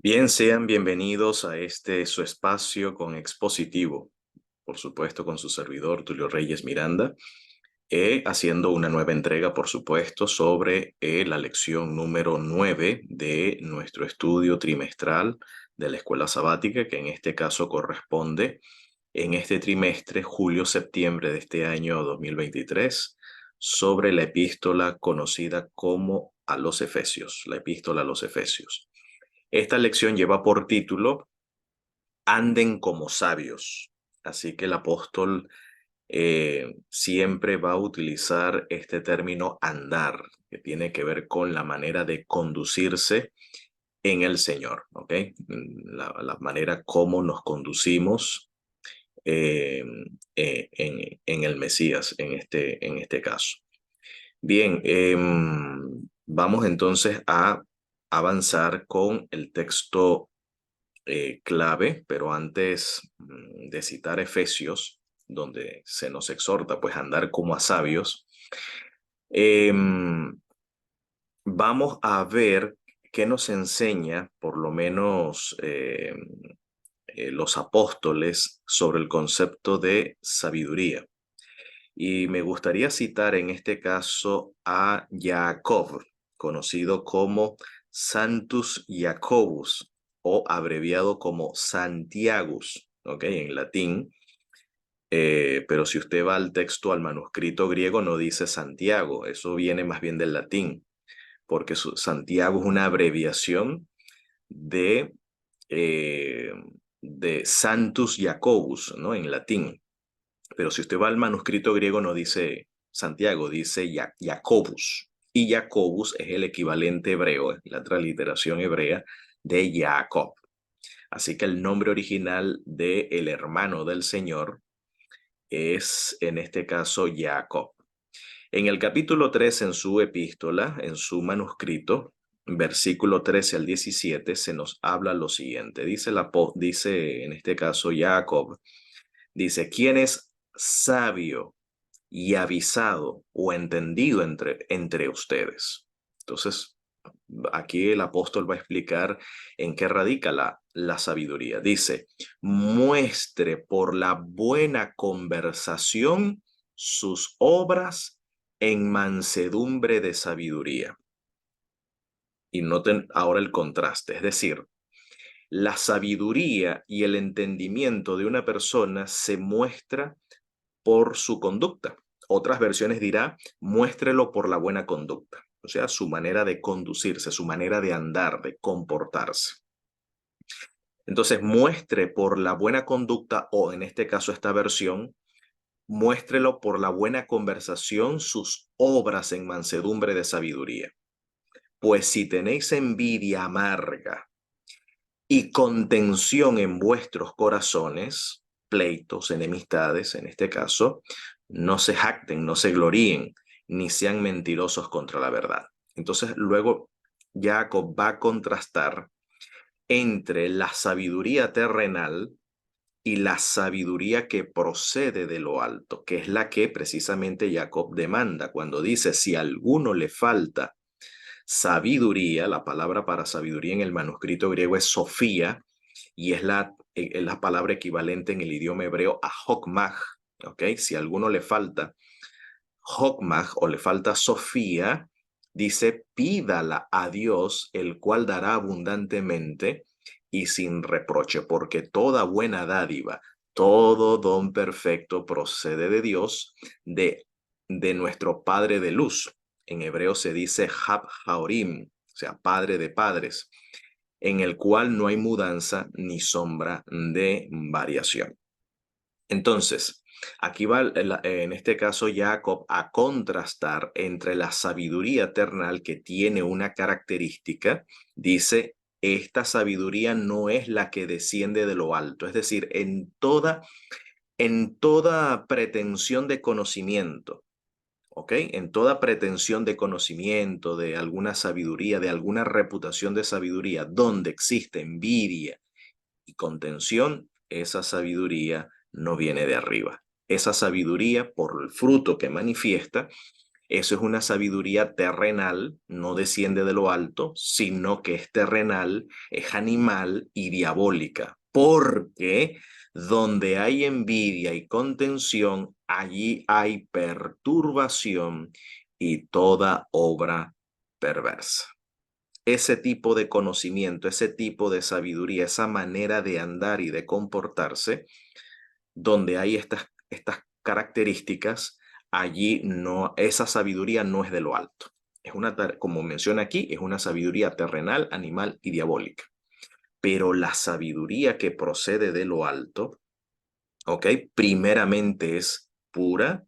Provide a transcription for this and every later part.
Bien, sean bienvenidos a este su espacio con Expositivo, por supuesto con su servidor Tulio Reyes Miranda, haciendo una nueva entrega, por supuesto, sobre la lección número 9 de nuestro estudio trimestral de la escuela sabática, que en este caso corresponde en este trimestre, julio-septiembre de este año 2023, sobre la epístola conocida como a los Efesios, la epístola a los Efesios. Esta lección lleva por título Anden como sabios. Así que el apóstol siempre va a utilizar este término andar, que tiene que ver con la manera de conducirse en el Señor, ¿ok? La manera como nos conducimos eh, en el Mesías, en este caso. Bien, vamos entonces a avanzar con el texto clave, pero antes de citar Efesios, donde se nos exhorta pues a andar como a sabios, em, vamos a ver qué nos enseña por lo menos los apóstoles sobre el concepto de sabiduría. Y me gustaría citar en este caso a Jacob, conocido como Santus Jacobus o abreviado como Santiagus, ¿ok? En latín. Pero si usted va al texto, al manuscrito griego, no dice Santiago, eso viene más bien del latín, porque Santiago es una abreviación de, eh, de Santus Jacobus, ¿no? En latín. Pero si usted va al manuscrito griego no dice Santiago, dice Jacobus. Y Jacobus es el equivalente hebreo, es la transliteración hebrea de Jacob. Así que el nombre original de el hermano del Señor es en este caso Jacob. En el capítulo 3 en su epístola, en su manuscrito, versículo 13 al 17, se nos habla lo siguiente. Dice en este caso Jacob, dice, ¿quién es sabio y avisado o entendido entre ustedes? Entonces, aquí el apóstol va a explicar en qué radica la sabiduría. Dice, muestre por la buena conversación sus obras en mansedumbre de sabiduría. Y noten ahora el contraste, es decir, la sabiduría y el entendimiento de una persona se muestra por su conducta. Otras versiones dirá, muéstrelo por la buena conducta, o sea, su manera de conducirse, su manera de andar, de comportarse. Entonces, muestre por la buena conducta, o en este caso esta versión, muéstrelo por la buena conversación sus obras en mansedumbre de sabiduría. Pues si tenéis envidia amarga y contención en vuestros corazones, pleitos, enemistades en este caso, no se jacten, no se gloríen, ni sean mentirosos contra la verdad. Entonces luego Jacob va a contrastar entre la sabiduría terrenal y la sabiduría que procede de lo alto, que es la que precisamente Jacob demanda cuando dice, si a alguno le falta sabiduría, la palabra para sabiduría en el manuscrito griego es sofía y es la palabra equivalente en el idioma hebreo a hokmah, ¿ok? Si a alguno le falta hokmah o le falta sofía, dice, pídala a Dios, el cual dará abundantemente y sin reproche, porque toda buena dádiva, todo don perfecto procede de Dios, de nuestro Padre de luz. En hebreo se dice Hab Haorim, o sea, Padre de padres, en el cual no hay mudanza ni sombra de variación. Entonces, aquí va en este caso Jacob a contrastar entre la sabiduría terrenal que tiene una característica, dice, esta sabiduría no es la que desciende de lo alto, es decir, en toda pretensión de conocimiento, ¿ok? En toda pretensión de conocimiento, de alguna sabiduría, de alguna reputación de sabiduría, donde existe envidia y contención, esa sabiduría no viene de arriba. Esa sabiduría, por el fruto que manifiesta, Eso es una sabiduría terrenal, no desciende de lo alto, sino que es terrenal, es animal y diabólica. Porque donde hay envidia y contención, allí hay perturbación y toda obra perversa. Ese tipo de conocimiento, ese tipo de sabiduría, esa manera de andar y de comportarse, donde hay estas características, allí no, esa sabiduría no es de lo alto. Es una, como menciona aquí, es una sabiduría terrenal, animal y diabólica. Pero la sabiduría que procede de lo alto, ¿ok? Primeramente es pura,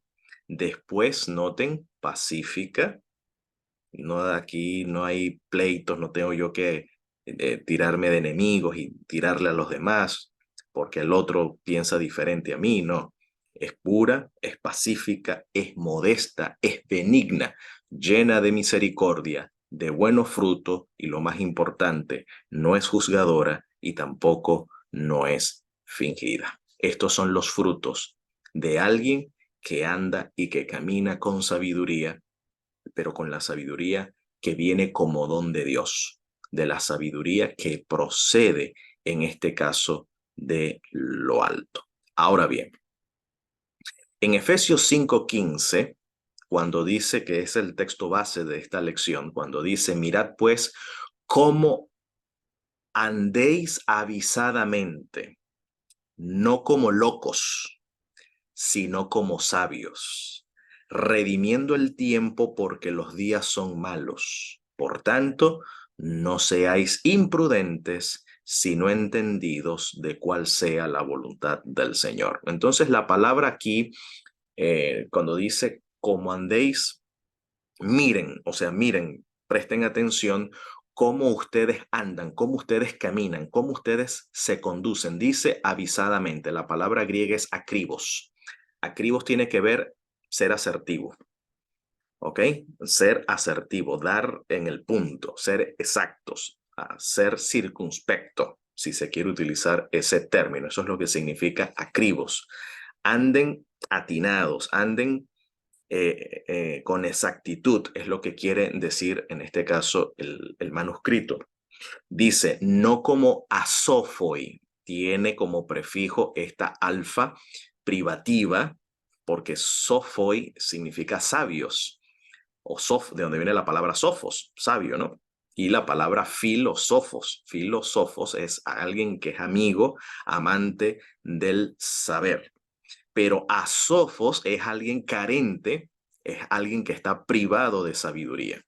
después noten pacífica. No, aquí no hay pleitos, no tengo yo que tirarme de enemigos y tirarle a los demás porque el otro piensa diferente a mí, no. Es pura, es pacífica, es modesta, es benigna, llena de misericordia, de buenos frutos y lo más importante, no es juzgadora y tampoco no es fingida. Estos son los frutos de alguien que anda y que camina con sabiduría, pero con la sabiduría que viene como don de Dios, de la sabiduría que procede, en este caso, de lo alto. Ahora bien, en Efesios 5:15, cuando dice, que es el texto base de esta lección, cuando dice, mirad pues cómo andéis avisadamente, no como locos, sino como sabios, redimiendo el tiempo porque los días son malos. Por tanto, no seáis imprudentes, sino entendidos de cuál sea la voluntad del Señor. Entonces, la palabra aquí, cuando dice, como andéis, miren, o sea, miren, presten atención cómo ustedes andan, cómo ustedes caminan, cómo ustedes se conducen. Dice avisadamente, la palabra griega es akribos. Akribos tiene que ver ser asertivo, ¿ok? Ser asertivo, dar en el punto, ser exactos, ser circunspecto, si se quiere utilizar ese término. Eso es lo que significa akribos. Anden atinados, anden con exactitud, es lo que quiere decir en este caso el manuscrito. Dice, no como asófoi, tiene como prefijo esta alfa privativa, porque sofoi significa sabios, o sof, de donde viene la palabra sofos, sabio, ¿no? Y la palabra filósofos, filósofos es alguien que es amigo, amante del saber. Pero asofos es alguien carente, es alguien que está privado de sabiduría.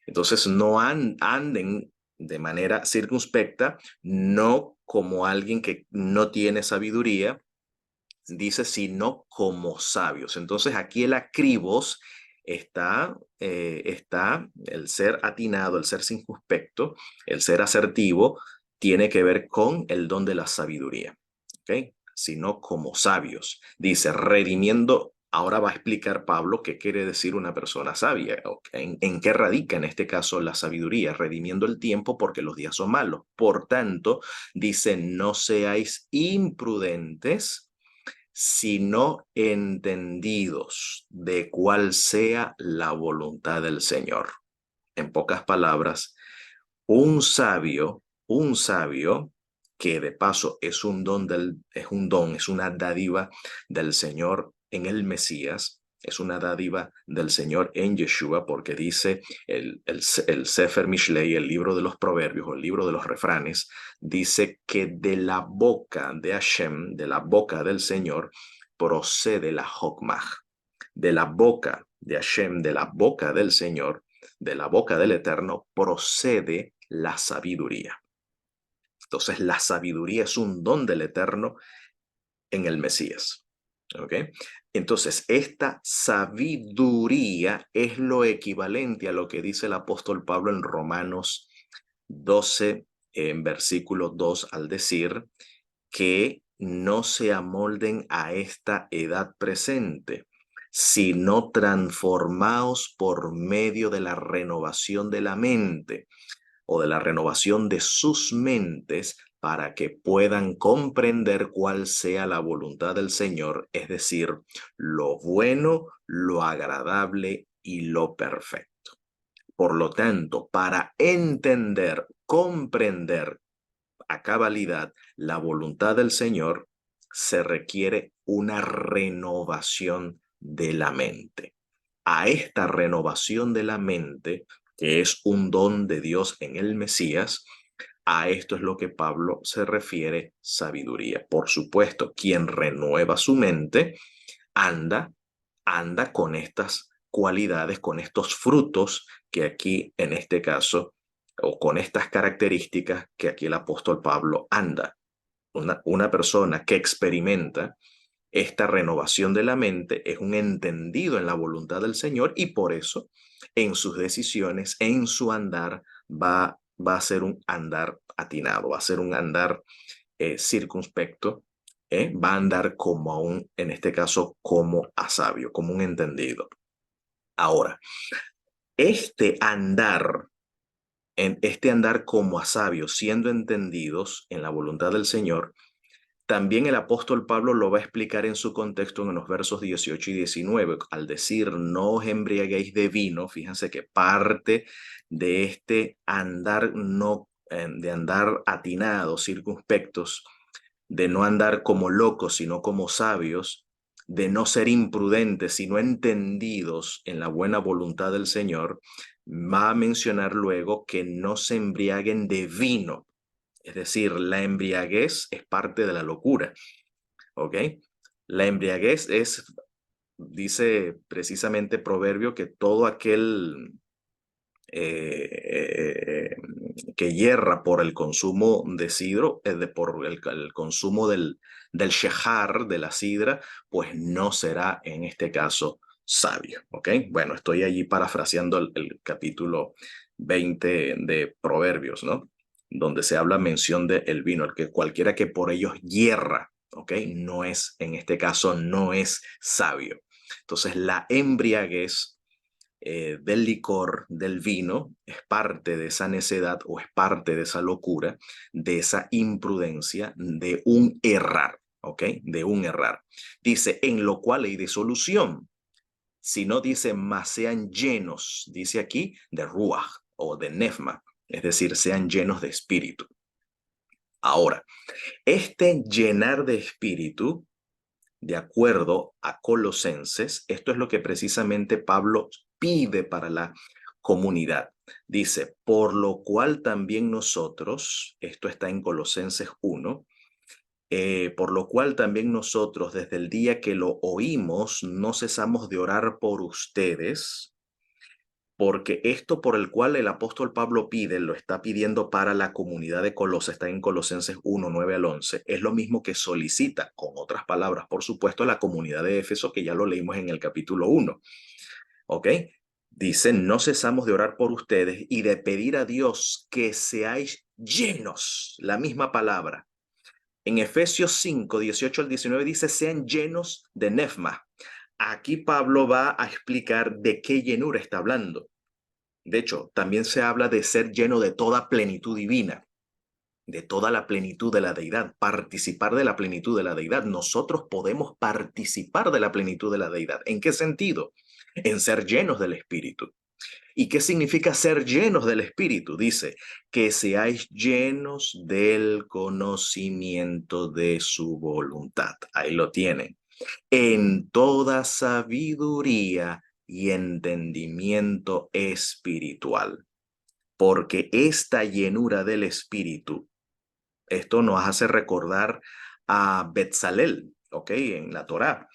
Entonces no anden de manera circunspecta, no como alguien que no tiene sabiduría, dice, sino como sabios. Entonces aquí el acribos está el ser atinado, el ser circunspecto, el ser asertivo, tiene que ver con el don de la sabiduría, ¿ok? Sino como sabios. Dice, redimiendo. Ahora va a explicar Pablo qué quiere decir una persona sabia, en qué radica en este caso la sabiduría, redimiendo el tiempo porque los días son malos. Por tanto, dice, no seáis imprudentes, sino entendidos de cuál sea la voluntad del Señor. En pocas palabras, un sabio que de paso es un don, es una dádiva del Señor en el Mesías, es una dádiva del Señor en Yeshua, porque dice el Sefer Mishlei, el libro de los proverbios o el libro de los refranes, dice que de la boca de Hashem, de la boca del Señor, procede la Hokmah. De la boca de Hashem, de la boca del Señor, de la boca del Eterno, procede la sabiduría. Entonces, la sabiduría es un don del Eterno en el Mesías. ¿Ok? Entonces, esta sabiduría es lo equivalente a lo que dice el apóstol Pablo en Romanos 12, en versículo 2, al decir que no se amolden a esta edad presente, sino transformaos por medio de la renovación de la mente o de la renovación de sus mentes para que puedan comprender cuál sea la voluntad del Señor, es decir, lo bueno, lo agradable y lo perfecto. Por lo tanto, para entender, comprender a cabalidad la voluntad del Señor, se requiere una renovación de la mente. A esta renovación de la mente, que es un don de Dios en el Mesías, a esto es lo que Pablo se refiere sabiduría. Por supuesto, quien renueva su mente anda con estas cualidades, con estos frutos que aquí en este caso, o con estas características que aquí el apóstol Pablo anda. Una persona que experimenta esta renovación de la mente es un entendido en la voluntad del Señor y por eso en sus decisiones, en su andar, va a ser un andar atinado, va a ser un andar circunspecto, va a andar como a un, en este caso, como a sabio, como un entendido. Ahora, este andar, este andar como a sabio, siendo entendidos en la voluntad del Señor, también el apóstol Pablo lo va a explicar en su contexto en los versos 18 y 19. Al decir no os embriaguéis de vino, fíjense que parte de este andar no, de andar atinados, circunspectos, de no andar como locos, sino como sabios, de no ser imprudentes, sino entendidos en la buena voluntad del Señor, va a mencionar luego que no se embriaguen de vino. Es decir, la embriaguez es parte de la locura, ¿ok? La embriaguez es, dice precisamente Proverbio, que todo aquel que hierra por el consumo de sidro, por el consumo del shejar, de la sidra, pues no será en este caso sabio, ¿ok? Bueno, estoy allí parafraseando el capítulo 20 de Proverbios, ¿no? Donde se habla mención del vino, el que cualquiera que por ellos hierra, ¿ok? No es, en este caso, no es sabio. Entonces, la embriaguez del licor, del vino, es parte de esa necedad o es parte de esa locura, de esa imprudencia, de un errar, ¿ok? De un errar. Dice, en lo cual hay disolución. Si no dice, más sean llenos, dice aquí, de ruach o de nefma, es decir, sean llenos de espíritu. Ahora, este llenar de espíritu, de acuerdo a Colosenses, esto es lo que precisamente Pablo pide para la comunidad. Dice, por lo cual también nosotros, esto está en Colosenses 1, por lo cual también nosotros desde el día que lo oímos no cesamos de orar por ustedes, porque esto por el cual el apóstol Pablo pide, lo está pidiendo para la comunidad de Colosas, está en Colosenses 1, 9 al 11, es lo mismo que solicita, con otras palabras, por supuesto, la comunidad de Éfeso, que ya lo leímos en el capítulo 1, ¿ok? Dice, no cesamos de orar por ustedes y de pedir a Dios que seáis llenos, la misma palabra. En Efesios 5, 18 al 19 dice, sean llenos de nefma. Aquí Pablo va a explicar de qué llenura está hablando. De hecho, también se habla de ser lleno de toda plenitud divina, de toda la plenitud de la deidad, participar de la plenitud de la deidad. Nosotros podemos participar de la plenitud de la deidad. ¿En qué sentido? En ser llenos del Espíritu. ¿Y qué significa ser llenos del Espíritu? Dice, que seáis llenos del conocimiento de su voluntad. Ahí lo tienen. En toda sabiduría y entendimiento espiritual. Porque esta llenura del Espíritu, esto nos hace recordar a Betzalel, ¿ok? En la Torá.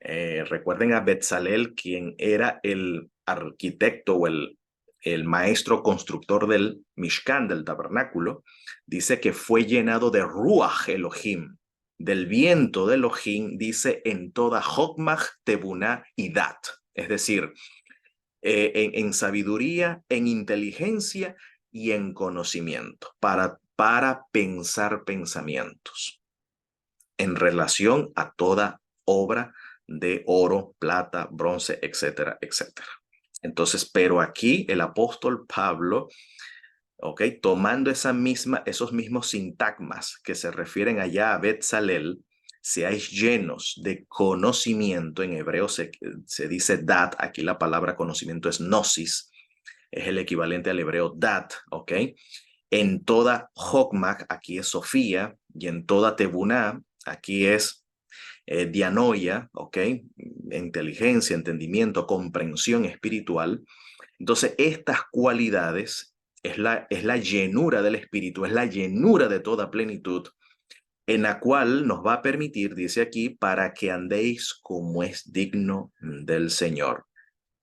Recuerden a Betzalel, quien era el arquitecto o el maestro constructor del Mishkan, del tabernáculo. Dice que fue llenado de Ruach Elohim, del viento de Elohim, dice en toda Jokmah, Tebuná y Dat. Es decir, en sabiduría, en inteligencia y en conocimiento, para pensar pensamientos en relación a toda obra de oro, plata, bronce, etcétera, etcétera. Entonces, pero aquí el apóstol Pablo, ¿ok? Tomando esos mismos sintagmas que se refieren allá a Betzalel, seáis llenos de conocimiento. En hebreo se dice dat, aquí la palabra conocimiento es gnosis, es el equivalente al hebreo dat, ¿ok? En toda Hokmah, aquí es Sofía, y en toda Tebuná, aquí es dianoia, ¿ok? Inteligencia, entendimiento, comprensión espiritual. Entonces, estas cualidades es la llenura del espíritu, es la llenura de toda plenitud, en la cual nos va a permitir, dice aquí, para que andéis como es digno del Señor,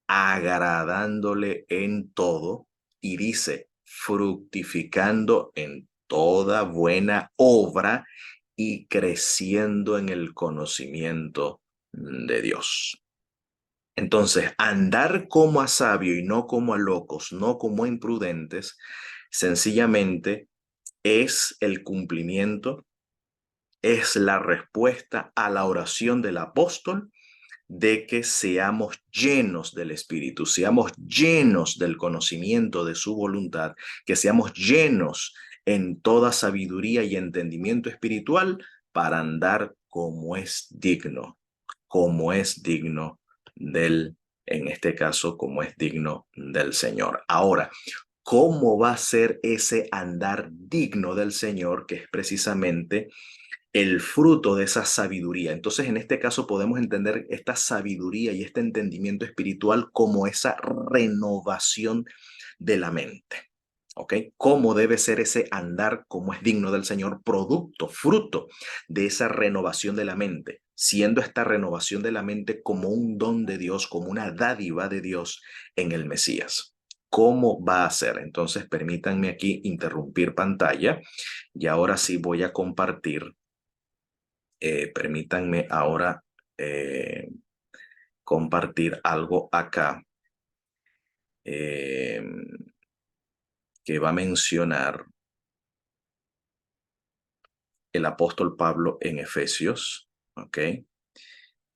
agradándole en todo, y dice, fructificando en toda buena obra y creciendo en el conocimiento de Dios. Entonces, andar como a sabio y no como a locos, no como a imprudentes, sencillamente es el cumplimiento, es la respuesta a la oración del apóstol de que seamos llenos del Espíritu, seamos llenos del conocimiento de su voluntad, que seamos llenos en toda sabiduría y entendimiento espiritual para andar como es digno del, en este caso, como es digno del Señor. Ahora, ¿cómo va a ser ese andar digno del Señor, que es precisamente el fruto de esa sabiduría? Entonces, en este caso podemos entender esta sabiduría y este entendimiento espiritual como esa renovación de la mente. ¿Ok? ¿Cómo debe ser ese andar como es digno del Señor? Producto, fruto de esa renovación de la mente, siendo esta renovación de la mente como un don de Dios, como una dádiva de Dios en el Mesías. ¿Cómo va a ser? Entonces, permítanme aquí interrumpir pantalla y ahora sí voy a compartir. Permítanme ahora eh, compartir algo acá eh, que va a mencionar el apóstol Pablo en Efesios. ¿Ok?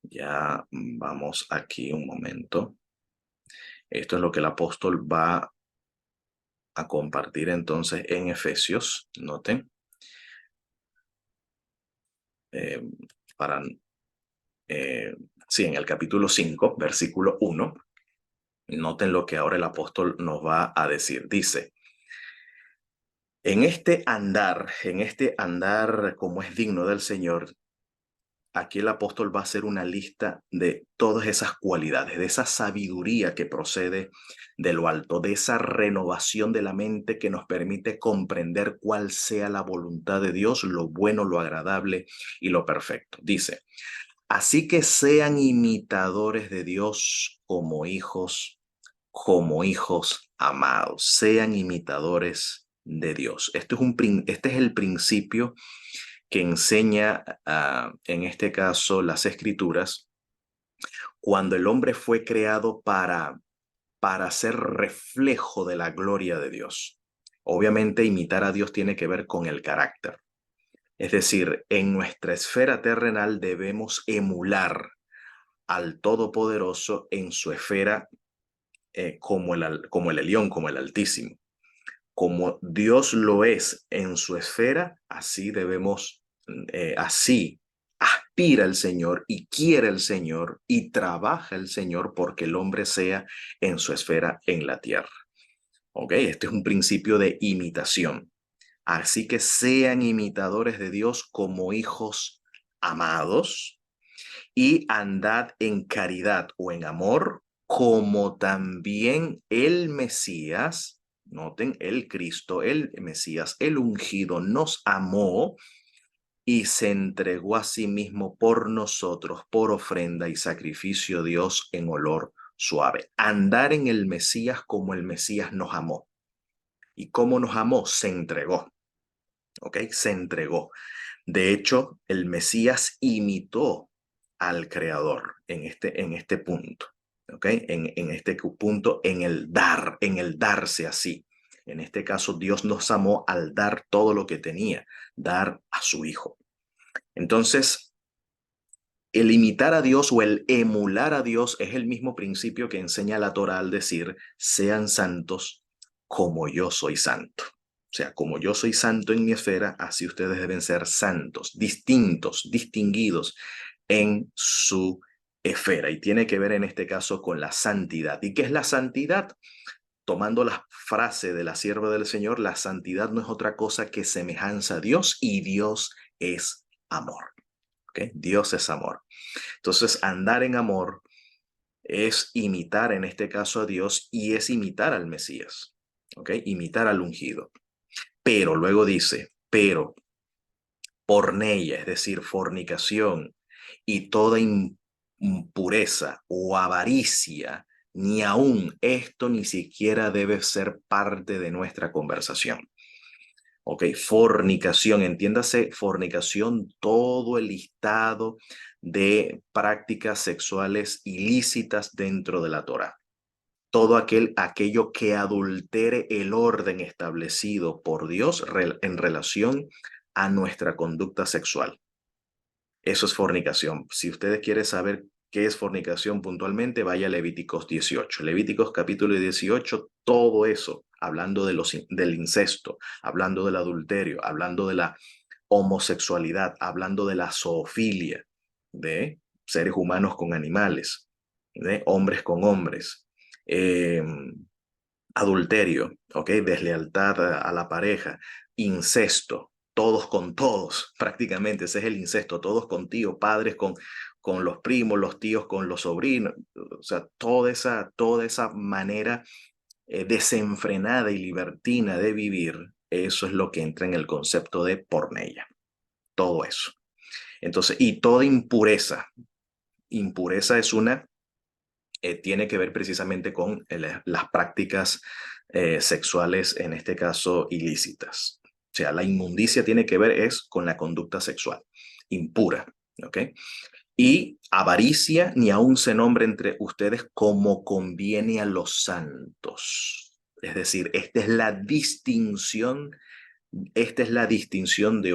Ya vamos aquí un momento. Esto es lo que el apóstol va a compartir entonces en Efesios. Noten. Eh, para, sí, en el capítulo 5, versículo 1. Noten lo que ahora el apóstol nos va a decir. Dice: en este andar como es digno del Señor, aquí el apóstol va a hacer una lista de todas esas cualidades, de esa sabiduría que procede de lo alto, de esa renovación de la mente que nos permite comprender cuál sea la voluntad de Dios, lo bueno, lo agradable y lo perfecto. Dice: así que sean imitadores de Dios como hijos amados, sean imitadores de Dios. Este es el principio que enseña, en este caso, las Escrituras, cuando el hombre fue creado para ser reflejo de la gloria de Dios. Obviamente, imitar a Dios tiene que ver con el carácter. Es decir, en nuestra esfera terrenal debemos emular al Todopoderoso en su esfera, como el Elión, como el Altísimo. Como Dios lo es en su esfera, así debemos, así aspira el Señor y quiere el Señor y trabaja el Señor porque el hombre sea en su esfera en la tierra. ¿Ok? Este es un principio de imitación. Así que sean imitadores de Dios como hijos amados, y andad en caridad o en amor, como también el Mesías, noten, el Cristo, el Mesías, el ungido, nos amó y se entregó a sí mismo por nosotros, por ofrenda y sacrificio a Dios en olor suave. Andar en el Mesías como el Mesías nos amó. ¿Y cómo nos amó? Se entregó. ¿Ok? Se entregó. De hecho, el Mesías imitó al Creador en este punto, ¿ok? En este punto, en el darse así. En este caso, Dios nos amó al dar todo lo que tenía, dar a su Hijo. Entonces, el imitar a Dios o el emular a Dios es el mismo principio que enseña la Torá al decir: sean santos como yo soy santo. sea, como yo soy santo en mi esfera, así ustedes deben ser santos, distintos, distinguidos en su esfera. Y tiene que ver en este caso con la santidad. ¿Y qué es la santidad? Tomando la frase de la sierva del Señor, la santidad no es otra cosa que semejanza a Dios y Dios es amor. ¿Okay? Dios es amor. Entonces, andar en amor es imitar en este caso a Dios y es imitar al Mesías. ¿Okay? Imitar al ungido. Pero luego dice, pero porneia, es decir, fornicación y toda impureza o avaricia, ni aún esto ni siquiera debe ser parte de nuestra conversación. Ok, fornicación, entiéndase, fornicación, todo el listado de prácticas sexuales ilícitas dentro de la Torá. Todo aquello que adultere el orden establecido por Dios en relación a nuestra conducta sexual. Eso es fornicación. Si ustedes quieren saber qué es fornicación puntualmente, vaya a Levíticos 18. Levíticos capítulo 18, todo eso, hablando del incesto, hablando del adulterio, hablando de la homosexualidad, hablando de la zoofilia, de seres humanos con animales, de hombres con hombres, eh, adulterio, ¿ok? Deslealtad a la pareja, incesto, todos con todos, prácticamente, ese es el incesto, todos con tíos, padres con los primos, los tíos con los sobrinos, o sea, toda esa manera desenfrenada y libertina de vivir, eso es lo que entra en el concepto de porneia, todo eso. Entonces, y toda impureza, impureza es tiene que ver precisamente con las prácticas sexuales, en este caso ilícitas. O sea, la inmundicia tiene que ver es con la conducta sexual impura, ¿ok? Y avaricia ni aun se nombra entre ustedes como conviene a los santos. Es decir, esta es la distinción de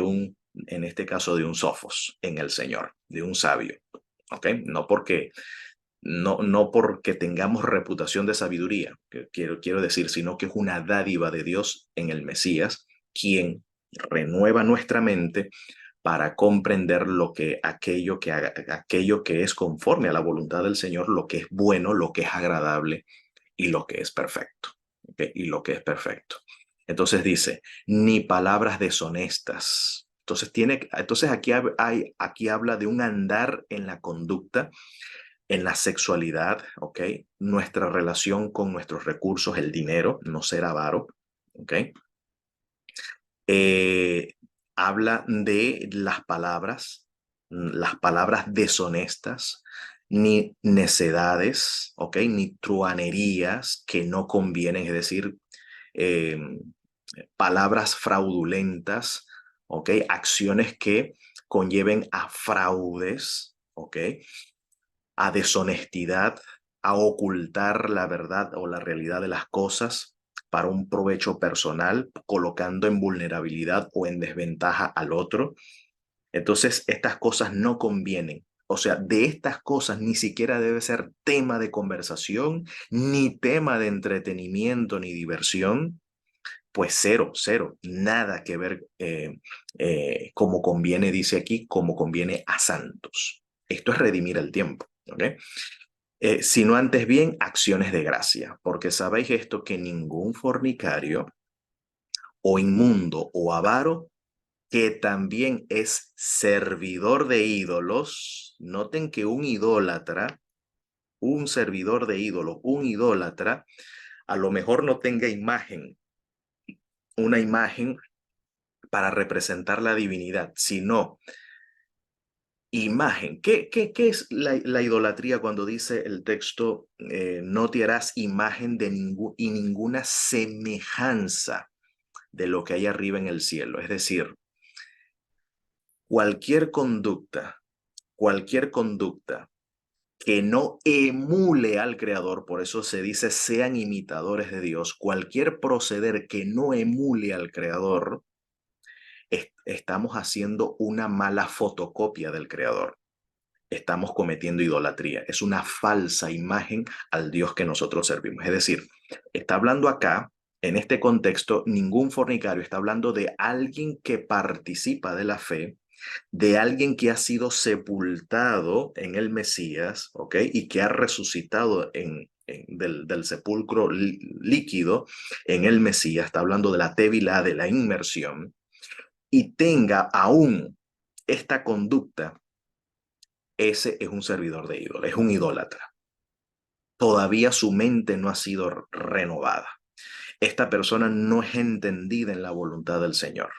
en este caso de un sofos en el Señor, de un sabio, ¿ok? No porque tengamos reputación de sabiduría, que quiero decir, sino que es una dádiva de Dios en el Mesías, quien renueva nuestra mente para comprender aquello que es conforme a la voluntad del Señor, lo que es bueno, lo que es agradable y lo que es perfecto. ¿Okay? Y lo que es perfecto. Entonces dice, ni palabras deshonestas. Entonces aquí habla de un andar en la conducta, en la sexualidad, ¿ok? Nuestra relación con nuestros recursos, el dinero, no ser avaro, ¿ok? Eh, Habla de las palabras deshonestas, ni necedades, ¿ok? Ni truanerías que no convienen, es decir, eh, palabras fraudulentas, ¿ok? Acciones que conlleven a fraudes, ¿ok? A deshonestidad, a ocultar la verdad o la realidad de las cosas para un provecho personal, colocando en vulnerabilidad o en desventaja al otro. Entonces, estas cosas no convienen. O sea, de estas cosas ni siquiera debe ser tema de conversación, ni tema de entretenimiento, ni diversión. Pues cero, cero, nada que ver como conviene, dice aquí, como conviene a santos. Esto es redimir el tiempo, ¿ok? Sino antes bien acciones de gracia, porque sabéis esto, que ningún fornicario o inmundo o avaro, que también es servidor de ídolos, noten que un idólatra, un servidor de ídolos, un idólatra, a lo mejor no tenga una imagen para representar la divinidad, sino imagen. ¿Qué es la idolatría cuando dice el texto, no te harás imagen de y ninguna semejanza de lo que hay arriba en el cielo? Es decir, cualquier cualquier conducta que no emule al Creador, por eso se dice sean imitadores de Dios, cualquier proceder que no emule al Creador, estamos haciendo una mala fotocopia del Creador. Estamos cometiendo idolatría. Es una falsa imagen al Dios que nosotros servimos. Es decir, está hablando acá En este contexto, ningún fornicario está hablando de alguien que participa de la fe, de alguien que ha sido sepultado en el Mesías, ¿ok? Y que ha resucitado del sepulcro líquido en el Mesías. Está hablando de la tevilá, de la inmersión, y tenga aún esta conducta. Ese es un servidor de ídolo, es un idólatra. Todavía su mente no ha sido renovada. Esta persona no es entendida en la voluntad del Señor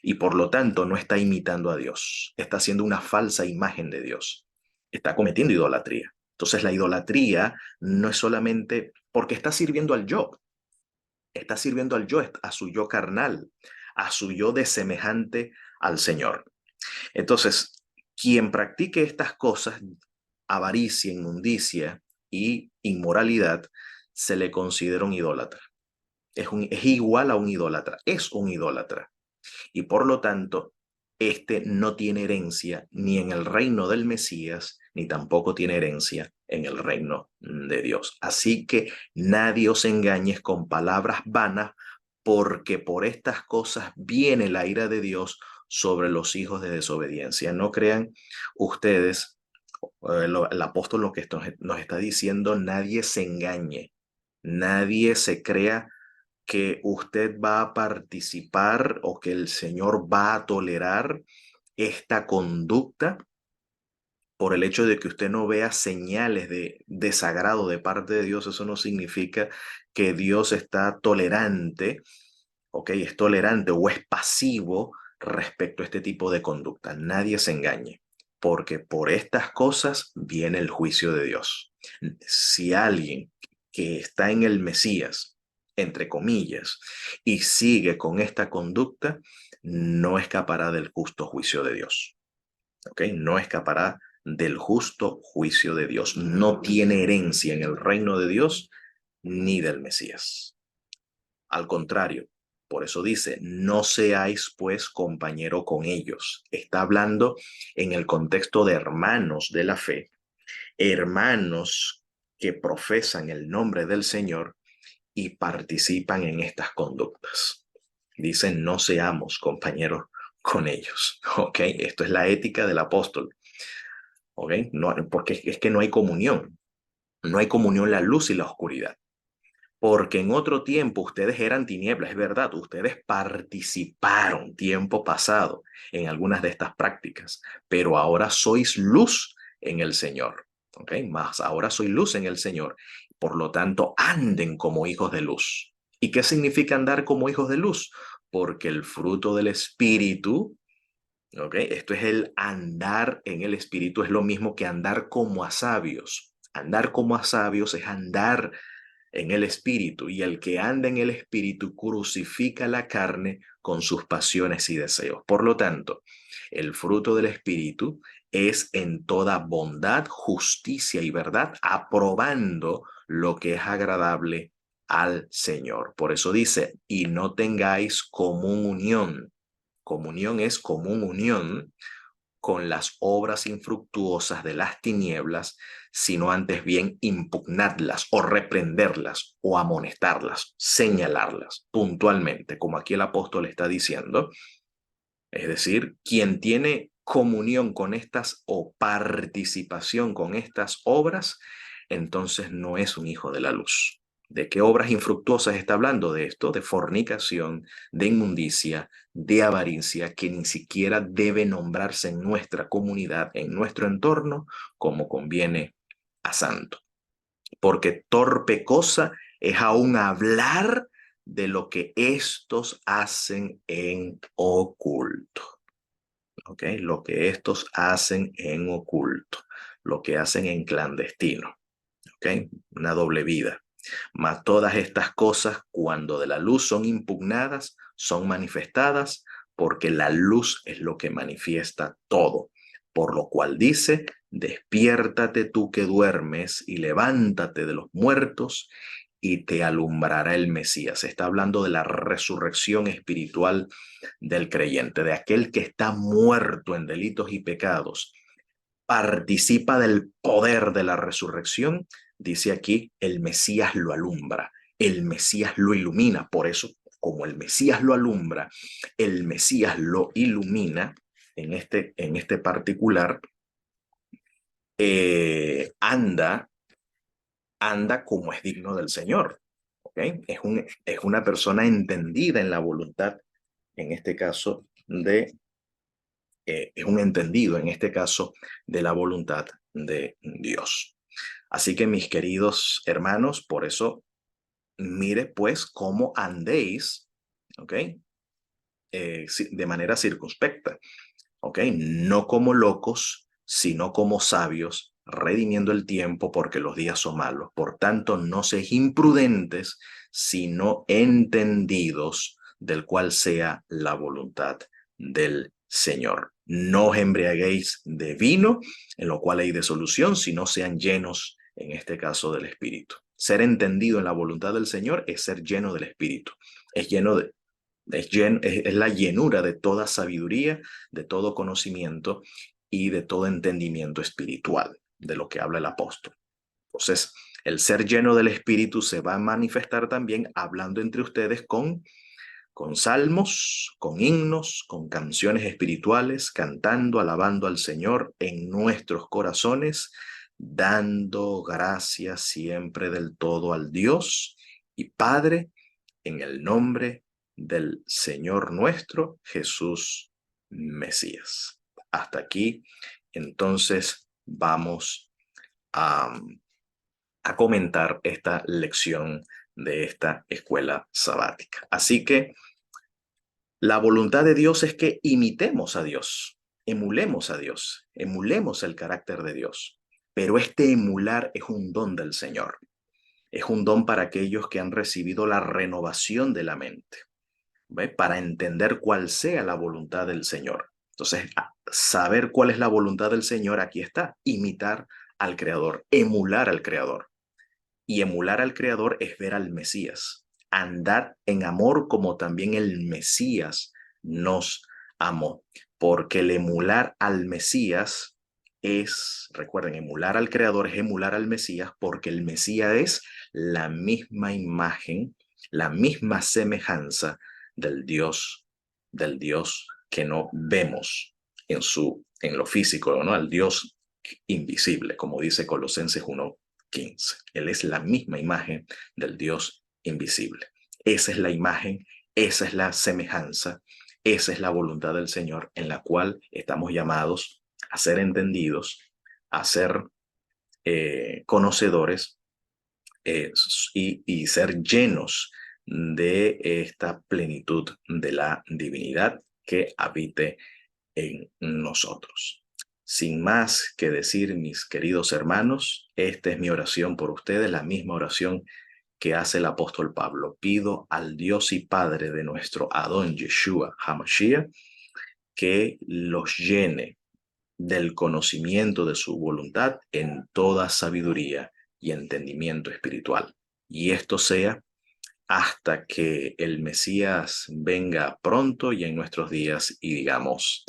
y por lo tanto no está imitando a Dios. Está haciendo una falsa imagen de Dios. Está cometiendo idolatría. Entonces la idolatría no es solamente porque está sirviendo al yo, está sirviendo al yo, a su yo carnal, a su yo de semejante al Señor. Entonces, quien practique estas cosas, avaricia, inmundicia y inmoralidad, se le considera un idólatra. Es igual a un idólatra, es un idólatra. Y por lo tanto, este no tiene herencia ni en el reino del Mesías, ni tampoco tiene herencia en el reino de Dios. Así que nadie os engañes con palabras vanas, porque por estas cosas viene la ira de Dios sobre los hijos de desobediencia. No crean ustedes, el apóstol lo que esto nos está diciendo, nadie se engañe, nadie se crea que usted va a participar o que el Señor va a tolerar esta conducta por el hecho de que usted no vea señales de desagrado de parte de Dios. Eso no significa que Dios está tolerante, ¿ok? Es tolerante o es pasivo respecto a este tipo de conducta. Nadie se engañe, porque por estas cosas viene el juicio de Dios. Si alguien que está en el Mesías, entre comillas, y sigue con esta conducta, no escapará del justo juicio de Dios. ¿Ok? No escapará del justo juicio de Dios. No tiene herencia en el reino de Dios ni del Mesías. Al contrario, por eso dice, no seáis pues compañero con ellos. Está hablando en el contexto de hermanos de la fe, hermanos que profesan el nombre del Señor y participan en estas conductas. Dicen, no seamos compañeros con ellos. ¿Ok? Esto es la ética del apóstol. ¿Ok? No, porque es que no hay comunión. No hay comunión la luz y la oscuridad. Porque en otro tiempo ustedes eran tinieblas, es verdad, ustedes participaron tiempo pasado en algunas de estas prácticas, pero ahora sois luz en el Señor, ¿ok? Más ahora soy luz en el Señor, por lo tanto anden como hijos de luz. ¿Y qué significa andar como hijos de luz? Porque el fruto del Espíritu, ¿ok? Esto es el andar en el Espíritu, es lo mismo que andar como a sabios. Andar como a sabios es andar en el espíritu, y el que anda en el espíritu crucifica la carne con sus pasiones y deseos. Por lo tanto, el fruto del espíritu es en toda bondad, justicia y verdad, aprobando lo que es agradable al Señor. Por eso dice, y no tengáis común unión. Comunión es común unión con las obras infructuosas de las tinieblas, sino antes bien impugnadlas o reprenderlas o amonestarlas, señalarlas puntualmente, como aquí el apóstol está diciendo. Es decir, quien tiene comunión con estas o participación con estas obras, entonces no es un hijo de la luz. ¿De qué obras infructuosas está hablando de esto? De fornicación, de inmundicia, de avaricia, que ni siquiera debe nombrarse en nuestra comunidad, en nuestro entorno, como conviene a santo. Porque torpe cosa es aún hablar de lo que estos hacen en oculto. ¿Ok? Lo que estos hacen en oculto, lo que hacen en clandestino. ¿Ok? Una doble vida. Mas todas estas cosas, cuando de la luz son impugnadas, son manifestadas, porque la luz es lo que manifiesta todo. Por lo cual dice, despiértate tú que duermes y levántate de los muertos y te alumbrará el Mesías. Está hablando de la resurrección espiritual del creyente, de aquel que está muerto en delitos y pecados, participa del poder de la resurrección. Dice aquí, el Mesías lo alumbra. el Mesías lo ilumina. Por eso, como el Mesías lo alumbra, el Mesías lo ilumina en este particular, anda como es digno del Señor. ¿Okay? Es una persona entendida en la voluntad, en este caso, es un entendido, en este caso, de la voluntad de Dios. Así que, mis queridos hermanos, por eso, mire pues cómo andéis, ¿ok? De manera circunspecta, ¿ok? No como locos, sino como sabios, redimiendo el tiempo porque los días son malos. Por tanto, no seáis imprudentes, sino entendidos del cual sea la voluntad del Señor. No os embriaguéis de vino, en lo cual hay disolución, sino sean llenos, en este caso, del Espíritu. Ser entendido en la voluntad del Señor es ser lleno del Espíritu. Es lleno de, es la llenura de toda sabiduría, de todo conocimiento y de todo entendimiento espiritual, de lo que habla el apóstol. Entonces, el ser lleno del Espíritu se va a manifestar también hablando entre ustedes con salmos, con himnos, con canciones espirituales, cantando, alabando al Señor en nuestros corazones, dando gracias siempre del todo al Dios y Padre, en el nombre del Señor nuestro Jesús Mesías. Hasta aquí, entonces, vamos a, a comentar esta lección de esta escuela sabática. Así que la voluntad de Dios es que imitemos a Dios, emulemos a Dios, emulemos el carácter de Dios. Pero este emular es un don del Señor. Es un don para aquellos que han recibido la renovación de la mente, ¿ve? Para entender cuál sea la voluntad del Señor. Entonces, saber cuál es la voluntad del Señor, aquí está, imitar al Creador, emular al Creador. Y emular al Creador es ver al Mesías, andar en amor como también el Mesías nos amó. Porque el emular al Mesías es, recuerden, emular al Creador es emular al Mesías, porque el Mesías es la misma imagen, la misma semejanza del Dios que no vemos en lo físico, ¿no? Al Dios invisible, como dice Colosenses 1:15. Él es la misma imagen del Dios invisible. Esa es la imagen, esa es la semejanza, esa es la voluntad del Señor en la cual estamos llamados a ser entendidos, a ser conocedores y ser llenos de esta plenitud de la divinidad que habite en nosotros. Sin más que decir, mis queridos hermanos, esta es mi oración por ustedes, la misma oración que hace el apóstol Pablo. Pido al Dios y Padre de nuestro Adón Yeshua HaMashiach que los llene del conocimiento de su voluntad en toda sabiduría y entendimiento espiritual. Y esto sea hasta que el Mesías venga pronto y en nuestros días y digamos